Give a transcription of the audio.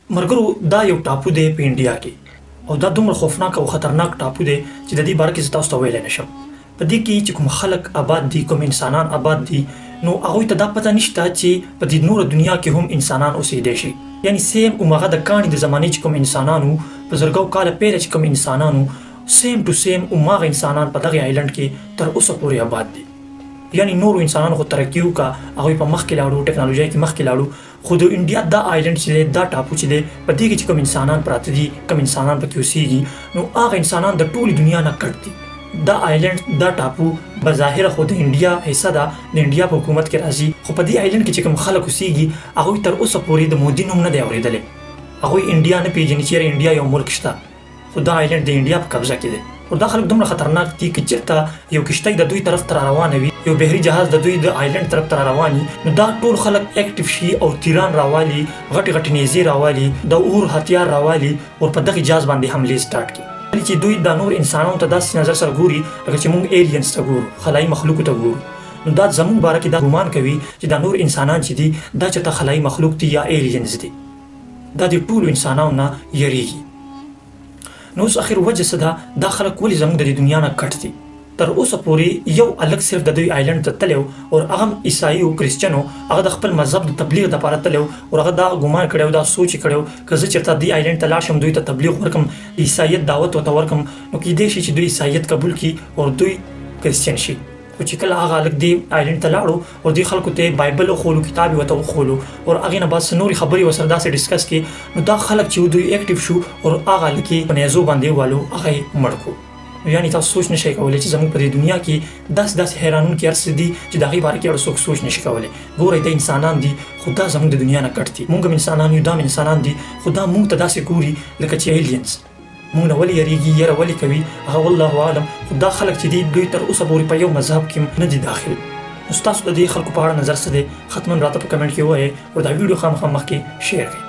مرګرو دا یو ټاپو دی په انډیا کې او دا دومره خوفناک او خطرناک ټاپو دی چې د دې باره کې زه تاسو ته ویلی نشم. په دې کې چې کوم خلک آباد دي، کوم انسانان آباد دي، نو هغوی ته دا پته نشته چې په دې نوره دنیا کې هم انسانان اوسېدی شي. یعنې سیم همغه د کاڼي د زمانې چې کوم انسانانو په زرګو کاله پیله چې کوم انسانانو سیم ټو سیم هماغه انسانان په دغه آیلنډ کې تر اوسه پورې آباد دي. یعنی نورو انسانانو خو ترقي وکړه، هغوی په مخکې لاړو، ټکنالوژۍ کې مخکې لاړو، خو د انډیا دا آیلنډ چې دی، دا ټاپو چې دی، په دې کې چې کوم انسانان پراته دي، کوم انسانان پکې اوسېږي، نو هغه انسانان د ټولې دنیا نه کټ دي. دا آیلنډ دا ټاپو بظاهره خو د انډیا حصه ده، د انډیا په حکومت کې راځي، خو په دې آیلنډ کې چې کوم خلک اوسېږي هغوی تر اوسه پورې د مودي نوم نه دی اورېدلی. هغوی انډیا نه پېژني چې یاره انډیا یو ملک شته، خو دا آیلنډ د انډیا په قبضه کې دی. او دا خلک دومره خطرناک دي که چېرته یو کشتۍ د دوی طرف ته روانه وي، یو بحري جهاز د دوی د آیلنډ طرف ته روان وي، نو دا ټول خلک اکټیو شي او تیران راوالي، غټې غټې نیزې راوالي، د اور هتیار راوالي او په دغه جهاز باندې حملې سټارټ کړي. چې دوی دا نور انسانانو ته داسې نظر سره ګوري لکه چې موږ ایلینز ته ګورو، خلایي مخلوقو ته ګورو، نو دا زموږ باره کې دا ګمان کوي چې دا نور انسانان چې دي دا چېرته خلایي مخلوق دي یا ایلینز دي، دا د ټولو انسانانو نه یریږي. نو اوس اخر وجه څه ده؟ دا خلک ولې زموږ د دې دنیا نه کټ دي؟ تر اوسه پورې یو الګ صرف د دوی آیلنډ ته تللی او هغه عیسایي او کرسچن و، هغه د خپل مذهب د تبلیغ دپاره تللی او هغه دا ګمان کړی او دا سوچ یې کړی که زه چېرته دې آیلنډ ته لاړ شم، دوی ته تبلیغ ورکړم، د عیسایت دعوت ورته ورکړم، نو کیدای شي چې دوی عیسایت قبول کړي او دوی کرسچن شي. خو چې کله هغه هلک دې آیلنډ ته لاړو او دې خلکو ته بایبل وښولو، کتاب یې ورته وښولو او هغې نه بعد څه نورې خبرې ورسره داسې ډسکس کړي، نو دا خلک چې دوی اکټیو شو او هغه هلک یې په نیزو باندې ووالو، هغه یې مړ کړو. یعنې تاسو سوچ نشئ کولی چې زموږ په دې دنیا کې داسې حیرانونکي هر څه دي چې د هغې باره کې اړ څوک سوچ نشي کولی. ګورئ دا انسانان دي خو دا زموږ د دنیا نه کټ دي، موږ هم انسانان یو، دا هم انسانان دي، خو دا موږ ته داسې ګوري لکه چې ایلینز. موږ نه ولې یریږي، یره ولې کوي، هغه والله اعلم. خو دا خلک چې دي دوی تر اوسه پورې په یو مذهب کې نه دي داخل. نو ستاسو د دې خلکو په اړه نظر څه دی؟ حتما راته په کمنټ کې ووایئ او دا ویډیو خامخا مخکې شیر کړئ.